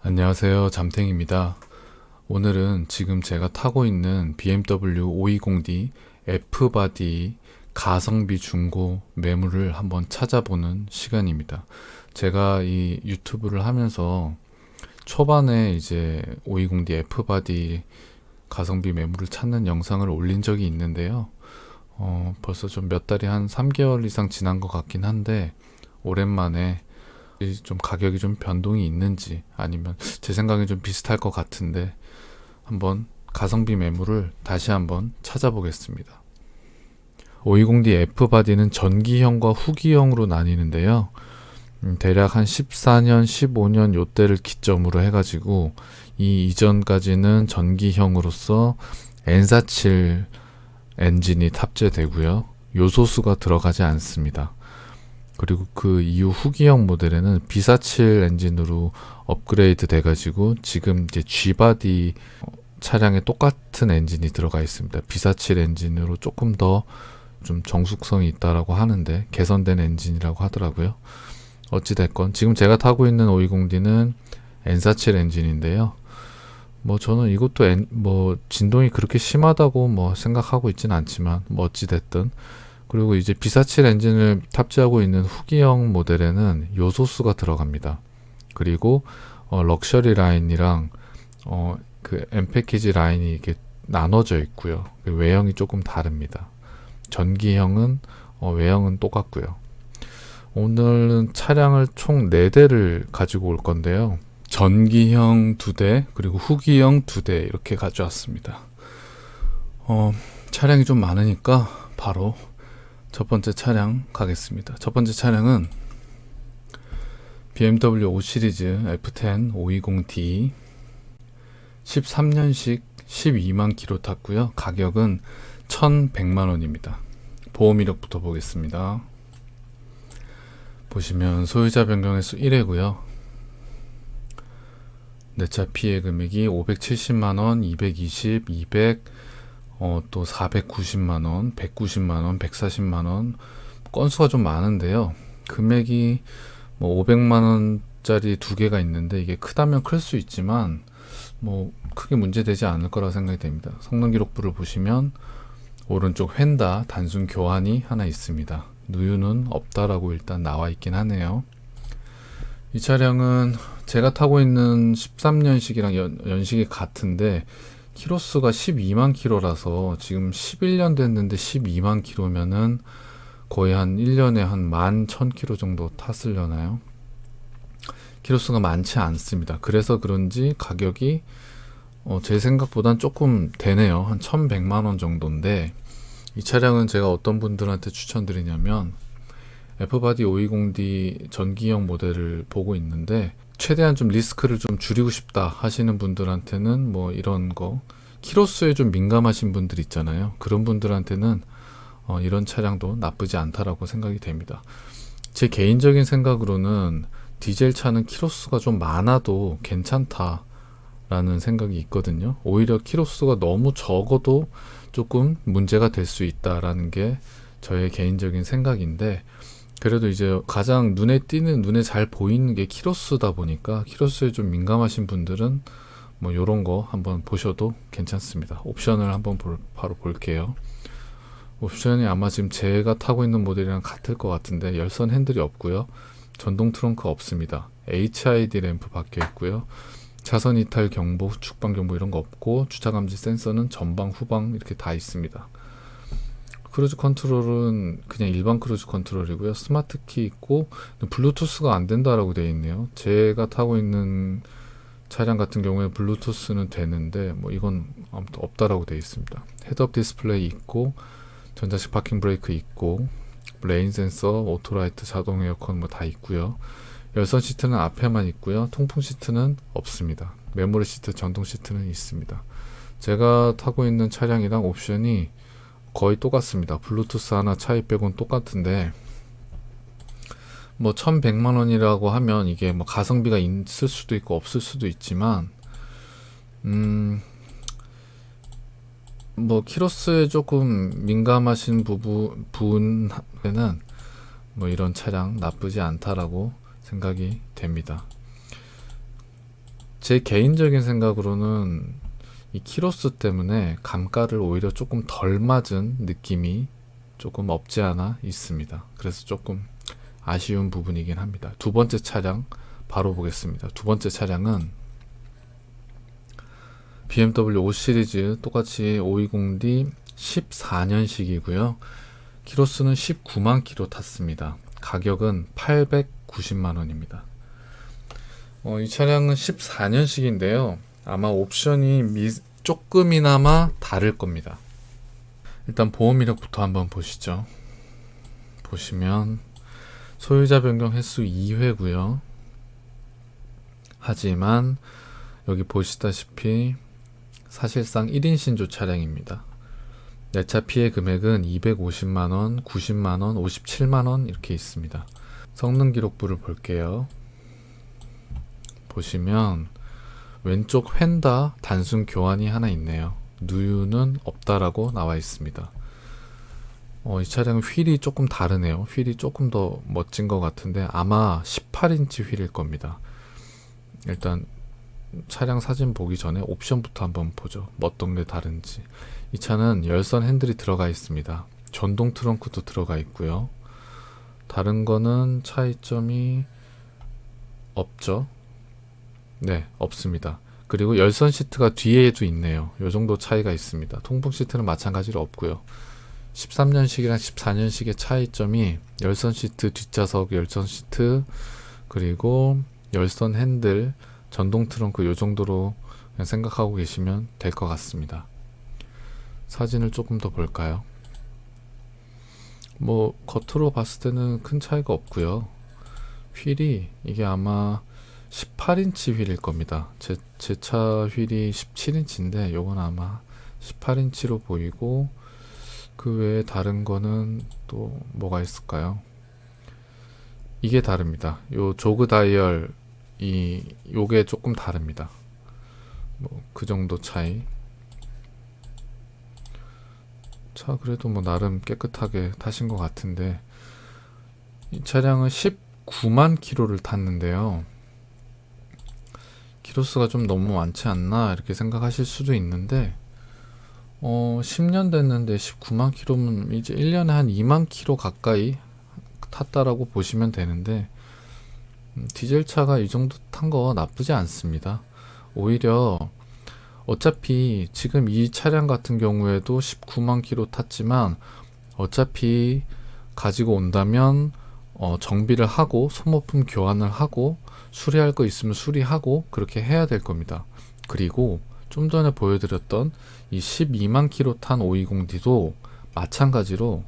안녕하세요. 잠탱입니다. 오늘은 지금 제가 타고 있는 BMW 520D F바디 가성비 중고 매물을 한번 찾아보는 시간입니다. 제가 이 유튜브를 하면서 초반에 이제 520D F바디 가성비 매물을 찾는 영상을 올린 적이 있는데요. 벌써 좀 몇 달이 한 3개월 이상 지난 것 같긴 한데 오랜만에 좀 가격이 좀 변동이 있는지 아니면 제 생각에 좀 비슷할 것 같은데 한번 가성비 매물을 다시 한번 찾아보겠습니다. 520D F바디는 전기형과 후기형으로 나뉘는데요. 대략 한 14년, 15년 요때를 기점으로 해가지고 이 이전까지는 전기형으로서 N47 엔진이 탑재되고요. 요소수가 들어가지 않습니다. 그리고 그 이후 후기형 모델에는 B47 엔진으로 업그레이드 돼가지고 지금 이제 G바디 차량에 똑같은 엔진이 들어가 있습니다. B47 엔진으로 조금 더 좀 정숙성이 있다라고 하는데 개선된 엔진이라고 하더라고요. 어찌됐건 지금 제가 타고 있는 520D는 N47 엔진인데요. 저는 이것도 진동이 그렇게 심하다고 생각하고 있진 않지만 어찌됐든 그리고 이제 B47 엔진을 탑재하고 있는 후기형 모델에는 요소수가 들어갑니다. 그리고 럭셔리 라인이랑 그 M 패키지 라인이 이렇게 나눠져 있고요. 외형이 조금 다릅니다. 전기형은 외형은 똑같고요. 오늘은 차량을 총 4대를 가지고 올 건데요. 전기형 2대 그리고 후기형 2대 이렇게 가져왔습니다. 차량이 좀 많으니까 바로 첫 번째 차량 가겠습니다. 첫 번째 차량은 BMW 5 시리즈 F10 520D 13년식 12만 킬로 탔고요. 가격은 1,100만 원입니다. 보험 이력부터 보겠습니다. 보시면 소유자 변경횟수 1회고요. 내차 피해 금액이 570만 원, 220, 200, 또 490만 원, 190만 원, 140만 원 건수가 좀 많은데요. 금액이 500만 원짜리 2개가 있는데 이게 크다면 클 수 있지만 크게 문제되지 않을 거라 생각이 됩니다. 성능 기록부를 보시면 오른쪽 휀다 단순 교환이 하나 있습니다. 누유는 없다라고 일단 나와 있긴 하네요. 이 차량은 제가 타고 있는 13년식이랑 연식이 같은데 키로수가 12만 킬로라서 지금 11년 됐는데 12만 킬로면은 거의 한 1년에 한 11,000킬로 정도 탔으려나요? 키로수가 많지 않습니다. 그래서 그런지 가격이 제 생각보단 조금 되네요. 한 1,100만 원 정도인데 이 차량은 제가 어떤 분들한테 추천드리냐면 F바디 520D 전기형 모델을 보고 있는데 최대한 좀 리스크를 좀 줄이고 싶다 하시는 분들한테는 이런 거 키로수에 좀 민감하신 분들 있잖아요. 그런 분들한테는 이런 차량도 나쁘지 않다라고 생각이 됩니다. 제 개인적인 생각으로는 디젤 차는 키로수가 좀 많아도 괜찮다라는 생각이 있거든요. 오히려 키로수가 너무 적어도 조금 문제가 될 수 있다라는 게 저의 개인적인 생각인데 그래도 이제 가장 눈에 띄는 눈에 잘 보이는 게 키로수다 보니까 키로수에 좀 민감하신 분들은 요런 거 한번 보셔도 괜찮습니다. 옵션을 한번 바로 볼게요. 옵션이 아마 지금 제가 타고 있는 모델이랑 같을 것 같은데 열선 핸들이 없고요. 전동 트렁크 없습니다. HID 램프 박혀 있고요. 차선 이탈 경보, 후축방 경보 이런 거 없고 주차 감지 센서는 전방, 후방 이렇게 다 있습니다. 크루즈 컨트롤은 그냥 일반 크루즈 컨트롤이고요. 스마트 키 있고 블루투스가 안 된다라고 되어 있네요. 제가 타고 있는 차량 같은 경우에 블루투스는 되는데 이건 아무튼 없다라고 되어 있습니다. 헤드업 디스플레이 있고 전자식 파킹 브레이크 있고 레인 센서, 오토라이트, 자동 에어컨 다 있고요. 열선 시트는 앞에만 있고요. 통풍 시트는 없습니다. 메모리 시트, 전동 시트는 있습니다. 제가 타고 있는 차량이랑 옵션이 거의 똑같습니다. 블루투스 하나 차이 빼고는 똑같은데 1,100만 원이라고 하면 이게 가성비가 있을 수도 있고 없을 수도 있지만 키로수에 조금 민감하신 부분에는 이런 차량 나쁘지 않다라고 생각이 됩니다. 제 개인적인 생각으로는 이 키로수 때문에 감가를 오히려 조금 덜 맞은 느낌이 조금 없지 않아 있습니다. 그래서 조금 아쉬운 부분이긴 합니다. 두 번째 차량 바로 보겠습니다. 두 번째 차량은 BMW 5 시리즈 똑같이 520D 14년식이고요. 키로수는 19만 키로 탔습니다. 가격은 890만 원입니다. 이 차량은 14년식인데요. 아마 옵션이 조금이나마 다를 겁니다. 일단 보험 이력부터 한번 보시죠. 보시면 소유자 변경 횟수 2회고요. 하지만 여기 보시다시피 사실상 1인 신조 차량입니다. 내차 피해 금액은 250만원, 90만원, 57만원 이렇게 있습니다. 성능 기록부를 볼게요. 보시면 왼쪽 휀다 단순 교환이 하나 있네요. 누유는 없다라고 나와 있습니다. 이 차량은 휠이 조금 다르네요. 휠이 조금 더 멋진 것 같은데 아마 18인치 휠일 겁니다. 일단 차량 사진 보기 전에 옵션부터 한번 보죠. 어떤 게 다른지. 이 차는 열선 핸들이 들어가 있습니다. 전동 트렁크도 들어가 있고요. 다른 거는 차이점이 없죠. 네, 없습니다. 그리고 열선 시트가 뒤에도 있네요. 요 정도 차이가 있습니다. 통풍 시트는 마찬가지로 없고요. 13년식이랑 14년식의 차이점이 열선 시트, 뒷좌석 열선 시트, 그리고 열선 핸들, 전동 트렁크 요 정도로 그냥 생각하고 계시면 될 것 같습니다. 사진을 조금 더 볼까요? 뭐 겉으로 봤을 때는 큰 차이가 없고요. 휠이 이게 아마 18인치 휠일 겁니다. 제 차 휠이 17인치인데 요건 아마 18인치로 보이고, 그 외에 다른 거는 또 뭐가 있을까요? 이게 다릅니다. 요 조그 다이얼 요게 조금 다릅니다. 뭐 그 정도 차이. 차 그래도 뭐 나름 깨끗하게 타신 것 같은데, 이 차량은 19만 킬로를 탔는데요. 키로수가 좀 너무 많지 않나 이렇게 생각하실 수도 있는데 10년 됐는데 19만 킬로면 이제 1년에 한 2만 킬로 가까이 탔다라고 보시면 되는데, 디젤 차가 이 정도 탄 거 나쁘지 않습니다. 오히려 어차피 지금 이 차량 같은 경우에도 19만 킬로 탔지만 어차피 가지고 온다면 정비를 하고 소모품 교환을 하고 수리할 거 있으면 수리하고 그렇게 해야 될 겁니다. 그리고 좀 전에 보여드렸던 이 12만 킬로 탄 520D도 마찬가지로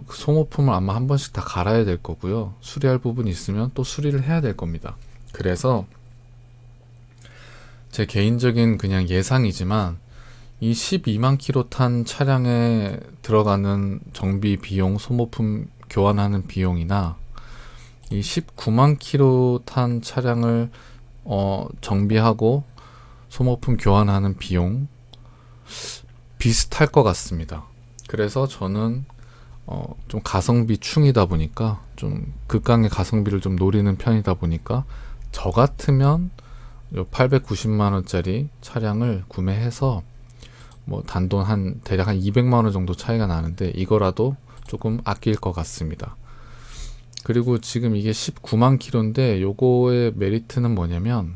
소모품을 아마 한 번씩 다 갈아야 될 거고요. 수리할 부분이 있으면 또 수리를 해야 될 겁니다. 그래서 제 개인적인 그냥 예상이지만 이 12만 킬로 탄 차량에 들어가는 정비 비용, 소모품 교환하는 비용이나 이 19만 킬로 탄 차량을 정비하고 소모품 교환하는 비용 비슷할 것 같습니다. 그래서 저는 좀 가성비 충이다 보니까 좀 극강의 가성비를 좀 노리는 편이다 보니까 저 같으면 요 890만 원짜리 차량을 구매해서 뭐 단돈 대략 한 200만 원 정도 차이가 나는데 이거라도 조금 아낄 것 같습니다. 그리고 지금 이게 19만 킬로인데 요거의 메리트는 뭐냐면,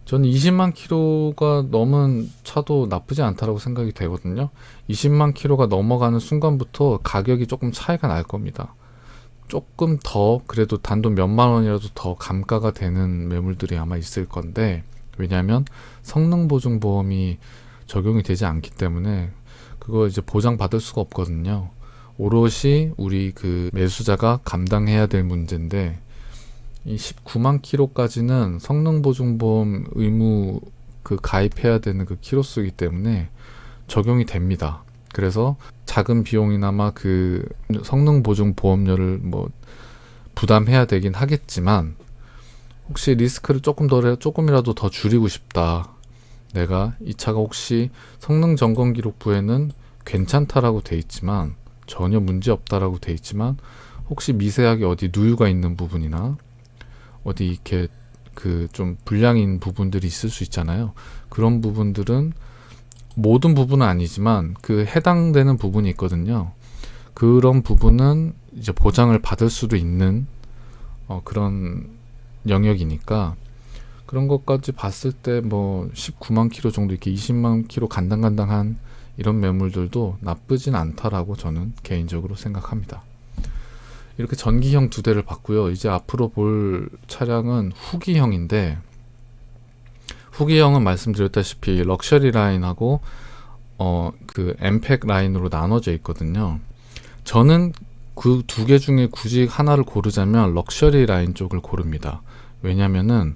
저는 20만 킬로가 넘은 차도 나쁘지 않다라고 생각이 되거든요. 20만 킬로가 넘어가는 순간부터 가격이 조금 차이가 날 겁니다. 조금 더 그래도 단돈 몇만 원이라도 더 감가가 되는 매물들이 아마 있을 건데, 왜냐하면 성능보증보험이 적용이 되지 않기 때문에 그거 이제 보장받을 수가 없거든요. 오롯이 우리 그 매수자가 감당해야 될 문제인데, 이 19만 킬로까지는 성능보증보험 의무 가입해야 되는 그 키로수이기 때문에 적용이 됩니다. 그래서 작은 비용이나마 그 성능보증보험료를 뭐 부담해야 되긴 하겠지만, 혹시 리스크를 조금이라도 더 줄이고 싶다, 내가 이 차가 혹시 성능 점검 기록부에는 괜찮다라고 돼 있지만 전혀 문제 없다라고 돼 있지만 혹시 미세하게 어디 누유가 있는 부분이나 어디 이렇게 그 좀 불량인 부분들이 있을 수 있잖아요. 그런 부분들은 모든 부분은 아니지만 그 해당되는 부분이 있거든요. 그런 부분은 이제 보장을 받을 수도 있는 그런 영역이니까 그런 것까지 봤을 때 뭐 19만 킬로 정도 이렇게 20만 킬로 간당간당한 이런 매물들도 나쁘진 않다라고 저는 개인적으로 생각합니다. 이렇게 전기형 2대를 봤고요. 이제 앞으로 볼 차량은 후기형인데, 후기형은 말씀드렸다시피 럭셔리 라인하고 그 엠팩 라인으로 나눠져 있거든요. 저는 그 두 개 중에 굳이 하나를 고르자면 럭셔리 라인 쪽을 고릅니다. 왜냐면은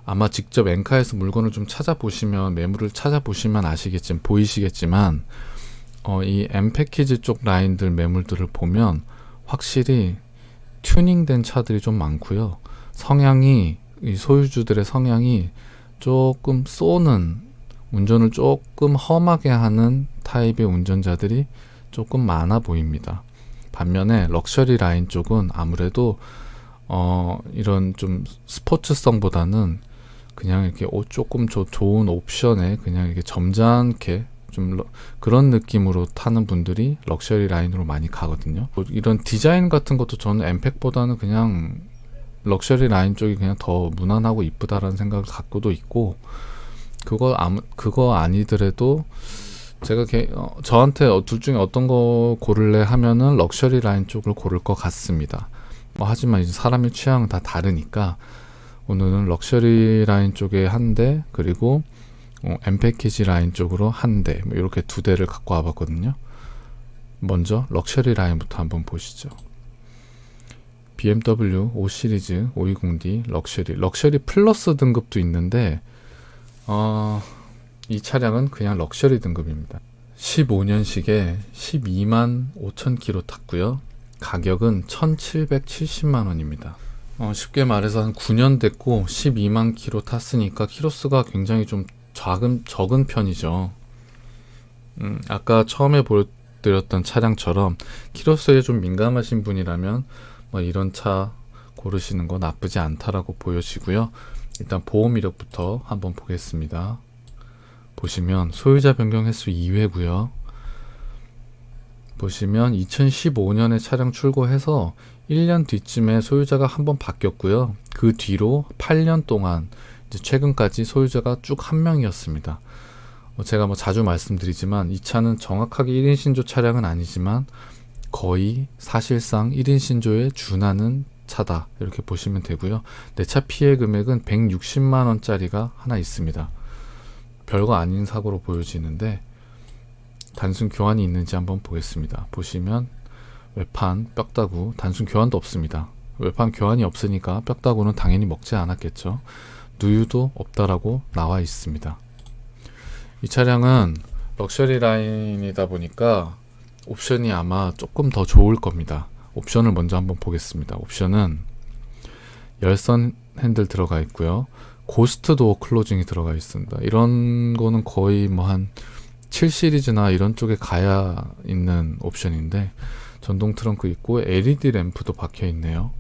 아마 직접 엔카에서 물건을 좀 찾아보시면, 매물을 찾아보시면 보이시겠지만 이 엠패키지 쪽 라인들 매물들을 보면 확실히 튜닝된 차들이 좀 많고요. 성향이, 이 소유주들의 성향이 조금 쏘는, 운전을 조금 험하게 하는 타입의 운전자들이 조금 많아 보입니다. 반면에 럭셔리 라인 쪽은 아무래도 이런 좀 스포츠성보다는 그냥 이렇게 조금 좋은 옵션에 그냥 이렇게 점잖게 좀 그런 느낌으로 타는 분들이 럭셔리 라인으로 많이 가거든요. 이런 디자인 같은 것도 저는 엠팩보다는 그냥 럭셔리 라인 쪽이 그냥 더 무난하고 이쁘다라는 생각을 갖고도 있고, 그거 아니더라도 제가 저한테 둘 중에 어떤 거 고를래 하면은 럭셔리 라인 쪽을 고를 것 같습니다. 하지만 이제 사람의 취향은 다 다르니까 오늘은 럭셔리 라인 쪽에 한 대, 그리고 엠패키지 라인 쪽으로 한 대, 이렇게 2대를 갖고 와봤거든요. 먼저 럭셔리 라인부터 한번 보시죠. BMW 5 시리즈 520D 럭셔리 플러스 등급도 있는데 이 차량은 그냥 럭셔리 등급입니다. 15년식에 12만 5천 킬로 탔고요. 가격은 1,770만 원입니다. 쉽게 말해서 한 9년 됐고 12만 킬로 탔으니까 키로수가 굉장히 좀 적은 편이죠. 아까 처음에 보여드렸던 차량처럼 키로수에 좀 민감하신 분이라면 이런 차 고르시는 거 나쁘지 않다라고 보여지고요. 일단 보험 이력부터 한번 보겠습니다. 보시면 소유자 변경 횟수 2회고요. 보시면 2015년에 차량 출고해서 1년 뒤쯤에 소유자가 한번 바뀌었고요. 그 뒤로 8년 동안 이제 최근까지 소유자가 쭉 한 명이었습니다. 제가 자주 말씀드리지만 이 차는 정확하게 1인 신조 차량은 아니지만 거의 사실상 1인 신조에 준하는 차다, 이렇게 보시면 되고요. 내차 피해 금액은 160만 원짜리가 하나 있습니다. 별거 아닌 사고로 보여지는데 단순 교환이 있는지 한번 보겠습니다. 보시면 외판 뼈다구 단순 교환도 없습니다. 외판 교환이 없으니까 뼈다구는 당연히 먹지 않았겠죠. 누유도 없다라고 나와 있습니다. 이 차량은 럭셔리 라인이다 보니까 옵션이 아마 조금 더 좋을 겁니다. 옵션을 먼저 한번 보겠습니다. 옵션은 열선 핸들 들어가 있고요. 고스트 도어 클로징이 들어가 있습니다. 이런 거는 거의 한 7 시리즈나 이런 쪽에 가야 있는 옵션인데, 전동 트렁크 있고 LED 램프도 박혀 있네요.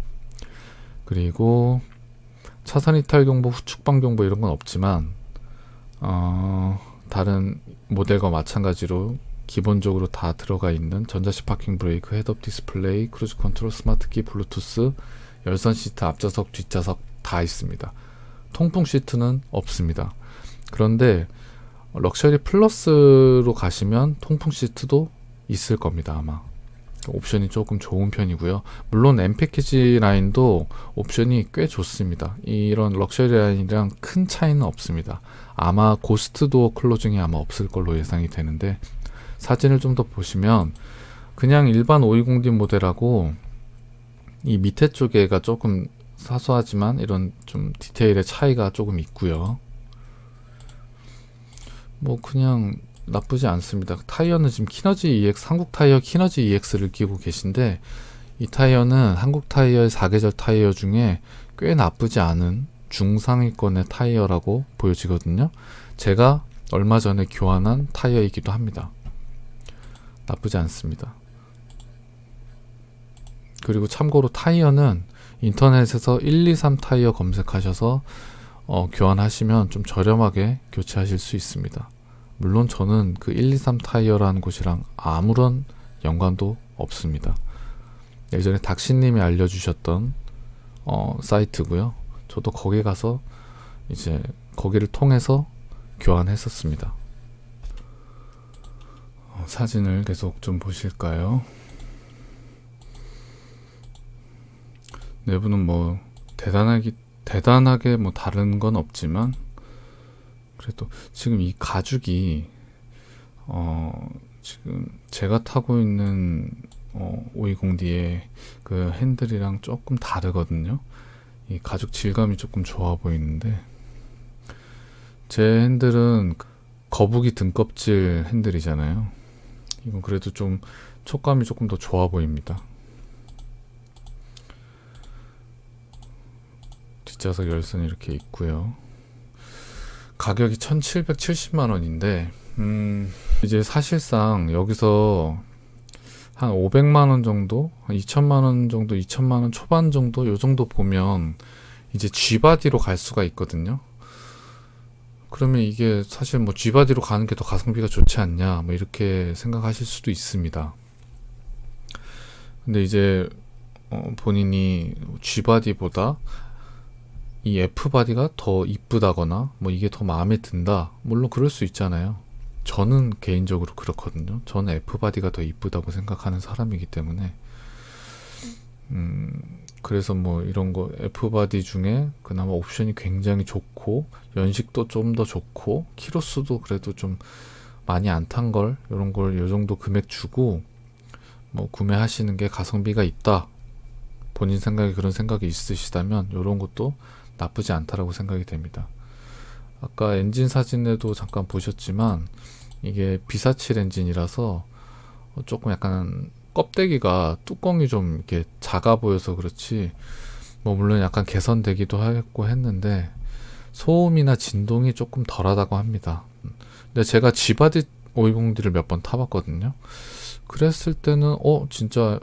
그리고 차선 이탈 경보, 후측방 경보 이런 건 없지만 다른 모델과 마찬가지로 기본적으로 다 들어가 있는 전자식 파킹 브레이크, 헤드업 디스플레이, 크루즈 컨트롤, 스마트키, 블루투스, 열선 시트, 앞좌석, 뒷좌석 다 있습니다. 통풍 시트는 없습니다. 그런데 럭셔리 플러스로 가시면 통풍 시트도 있을 겁니다. 아마 옵션이 조금 좋은 편이고요. 물론 M 패키지 라인도 옵션이 꽤 좋습니다. 이런 럭셔리 라인이랑 큰 차이는 없습니다. 아마 고스트 도어 클로징이 아마 없을 걸로 예상이 되는데, 사진을 좀 더 보시면 그냥 일반 520D 모델하고 이 밑에 쪽에가 조금 사소하지만 이런 좀 디테일의 차이가 조금 있고요. 그냥 나쁘지 않습니다. 타이어는 지금 키너지 EX, 한국 타이어 키너지 EX를 끼고 계신데, 이 타이어는 한국 타이어의 4계절 타이어 중에 꽤 나쁘지 않은 중상위권의 타이어라고 보여지거든요. 제가 얼마 전에 교환한 타이어이기도 합니다. 나쁘지 않습니다. 그리고 참고로 타이어는 인터넷에서 123 타이어 검색하셔서 교환하시면 좀 저렴하게 교체하실 수 있습니다. 물론 저는 그 123 타이어라는 곳이랑 아무런 연관도 없습니다. 예전에 닥시님이 알려주셨던 사이트고요. 저도 거기 가서 이제 거기를 통해서 교환했었습니다. 사진을 계속 좀 보실까요? 내부는 뭐 대단하게 뭐 다른 건 없지만 그래도 지금 이 가죽이 지금 제가 타고 있는 520D의 그 핸들이랑 조금 다르거든요. 이 가죽 질감이 조금 좋아 보이는데 제 핸들은 거북이 등껍질 핸들이잖아요. 이건 그래도 좀 촉감이 조금 더 좋아 보입니다. 뒷좌석 열선이 이렇게 있고요. 가격이 1770만 원인데 이제 사실상 여기서 한 500만 원 정도, 한 2천만 원 정도, 2천만 원 초반 정도 요 정도 보면 이제 G바디로 갈 수가 있거든요. 그러면 이게 사실 뭐 G바디로 가는 게 더 가성비가 좋지 않냐 뭐 이렇게 생각하실 수도 있습니다. 근데 이제 본인이 G바디보다 이 F바디가 더 이쁘다거나 뭐 이게 더 마음에 든다, 물론 그럴 수 있잖아요. 저는 개인적으로 그렇거든요. 저는 F바디가 더 이쁘다고 생각하는 사람이기 때문에 그래서 뭐 이런 거 F바디 중에 그나마 옵션이 굉장히 좋고 연식도 좀 더 좋고 키로수도 그래도 좀 많이 안 탄 걸, 이런 걸 요 정도 금액 주고 뭐 구매하시는 게 가성비가 있다, 본인 생각에 그런 생각이 있으시다면 이런 것도 나쁘지 않다라고 생각이 됩니다. 아까 엔진 사진에도 잠깐 보셨지만 이게 B47 엔진이라서 조금 약간 껍데기가 뚜껑이 좀 이렇게 작아 보여서 그렇지 뭐 물론 약간 개선되기도 했고 했는데 소음이나 진동이 조금 덜하다고 합니다. 근데 제가 G바디 520D를 몇 번 타봤거든요. 그랬을 때는 진짜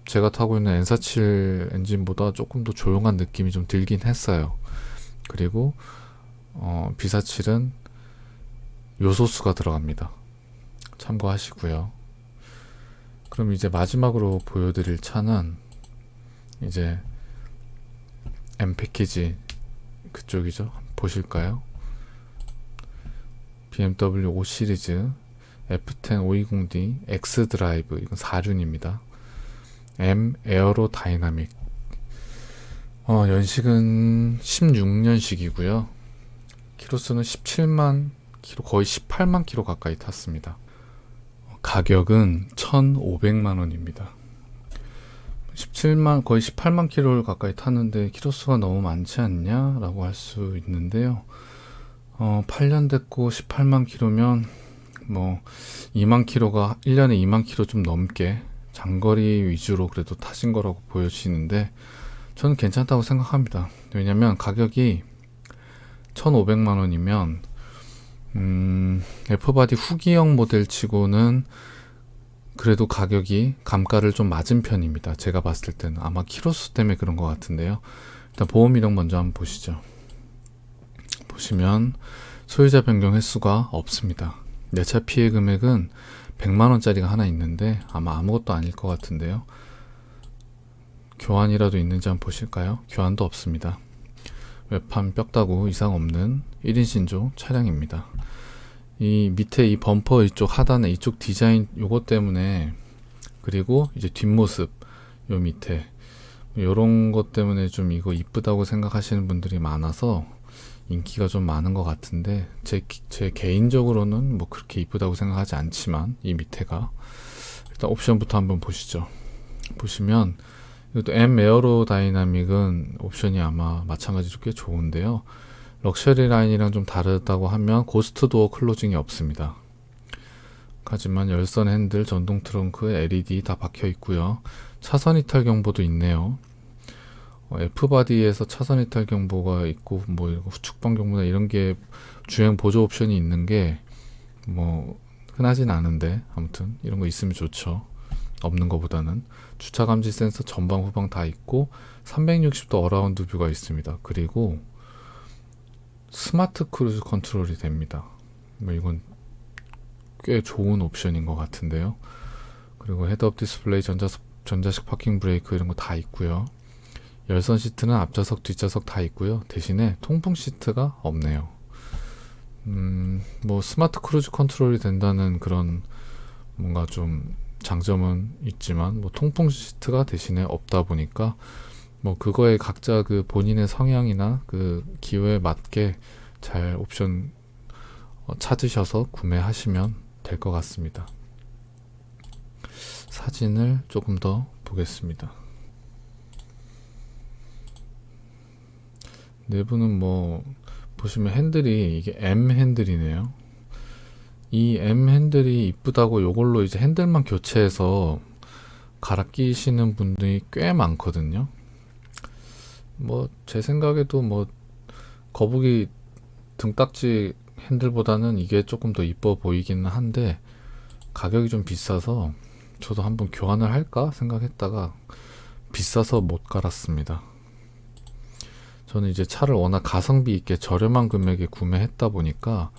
제가 타고 있는 N47 엔진보다 조금 더 조용한 느낌이 좀 들긴 했어요. 그리고 B47은 요소수가 들어갑니다. 참고하시고요. 그럼 이제 마지막으로 보여드릴 차는 이제 M 패키지 그쪽이죠. 보실까요? BMW 5 시리즈 F10 520D X 드라이브, 이건 4륜입니다. M 에어로 다이나믹. 연식은 16년식이고요. 키로수는 17만 키로, 거의 18만 키로 가까이 탔습니다. 가격은 1,500만 원입니다. 17만, 거의 18만 키로를 가까이 탔는데 키로수가 너무 많지 않냐? 라고 할 수 있는데요. 8년 됐고 18만 키로면 뭐 2만 키로가 1년에 2만 키로 좀 넘게 장거리 위주로 그래도 타신 거라고 보여지는데 저는 괜찮다고 생각합니다. 왜냐면 가격이 1,500만 원이면 F바디 후기형 모델 치고는 그래도 가격이 감가를 좀 맞은 편입니다. 제가 봤을 때는 아마 키로수 때문에 그런 것 같은데요. 일단 보험 이력 먼저 한번 보시죠. 보시면 소유자 변경 횟수가 없습니다. 내차 피해 금액은 100만 원짜리가 하나 있는데 아마 아무것도 아닐 것 같은데요. 교환이라도 있는지 한번 보실까요? 교환도 없습니다. 외판 뼈다구 이상 없는 1인 신조 차량입니다. 이 밑에 이 범퍼 이쪽 하단에 이쪽 디자인 요것 때문에, 그리고 이제 뒷모습 요 밑에 요런 것 때문에 좀 이거 이쁘다고 생각하시는 분들이 많아서 인기가 좀 많은 것 같은데 제 개인적으로는 뭐 그렇게 이쁘다고 생각하지 않지만 이 밑에가, 일단 옵션부터 한번 보시죠. 보시면 이것도 M 에어로 다이나믹은 옵션이 아마 마찬가지로 꽤 좋은데요. 럭셔리 라인이랑 좀 다르다고 하면 고스트 도어 클로징이 없습니다. 하지만 열선 핸들, 전동 트렁크, LED 다 박혀 있고요. 차선 이탈 경보도 있네요. F바디에서 차선 이탈 경보가 있고 뭐 후측방 경보나 이런 게 주행 보조 옵션이 있는 게 뭐 흔하진 않은데 아무튼 이런 거 있으면 좋죠. 없는 것보다는. 주차 감지 센서 전방 후방 다 있고 360도 어라운드 뷰가 있습니다. 그리고 스마트 크루즈 컨트롤이 됩니다. 뭐 이건 꽤 좋은 옵션인 것 같은데요. 그리고 헤드업 디스플레이, 전자식 파킹 브레이크 이런 거 다 있고요. 열선 시트는 앞좌석 뒷좌석 다 있고요. 대신에 통풍 시트가 없네요. 뭐 스마트 크루즈 컨트롤이 된다는 그런 뭔가 좀 장점은 있지만 뭐 통풍 시트가 대신에 없다 보니까 뭐 그거에 각자 그 본인의 성향이나 그 기호에 맞게 잘 옵션 찾으셔서 구매하시면 될 것 같습니다. 사진을 조금 더 보겠습니다. 내부는 뭐 보시면 핸들이 이게 M 핸들이네요. 이 M 핸들이 이쁘다고 요걸로 이제 핸들만 교체해서 갈아 끼시는 분들이 꽤 많거든요. 뭐 제 생각에도 뭐 거북이 등딱지 핸들보다는 이게 조금 더 이뻐 보이기는 한데 가격이 좀 비싸서 저도 한번 교환을 할까 생각했다가 비싸서 못 갈았습니다. 저는 이제 차를 워낙 가성비 있게 저렴한 금액에 구매했다 보니까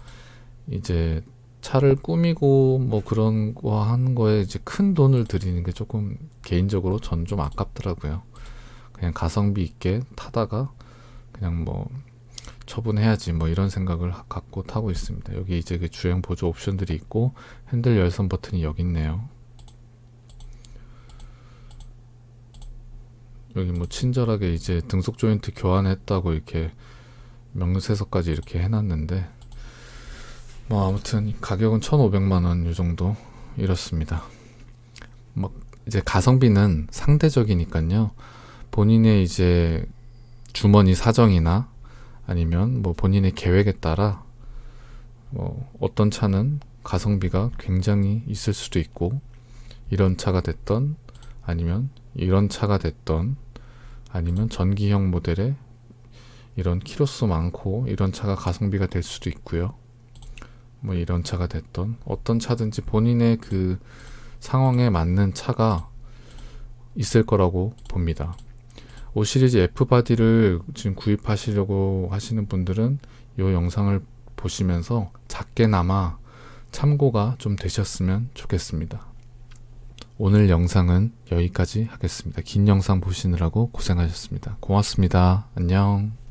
이제 차를 꾸미고 뭐 그런 거 하는 거에 이제 큰 돈을 들이는 게 조금 개인적으로 전 좀 아깝더라고요. 그냥 가성비 있게 타다가 그냥 뭐 처분해야지 뭐 이런 생각을 갖고 타고 있습니다. 여기 이제 그 주행 보조 옵션들이 있고 핸들 열선 버튼이 여기 있네요. 여기 뭐 친절하게 이제 등속 조인트 교환했다고 이렇게 명세서까지 이렇게 해놨는데 뭐 아무튼 가격은 1,500만원 요 정도 이렇습니다. 뭐 이제 가성비는 상대적이니까요. 본인의 이제 주머니 사정이나 아니면 뭐 본인의 계획에 따라 뭐 어떤 차는 가성비가 굉장히 있을 수도 있고 이런 차가 됐던 아니면 이런 차가 됐던 아니면 전기형 모델에 이런 키로수 많고 이런 차가 가성비가 될 수도 있고요. 뭐 이런 차가 됐던 어떤 차든지 본인의 그 상황에 맞는 차가 있을 거라고 봅니다. 5 시리즈 F 바디를 지금 구입하시려고 하시는 분들은 이 영상을 보시면서 작게나마 참고가 좀 되셨으면 좋겠습니다. 오늘 영상은 여기까지 하겠습니다. 긴 영상 보시느라고 고생하셨습니다. 고맙습니다. 안녕.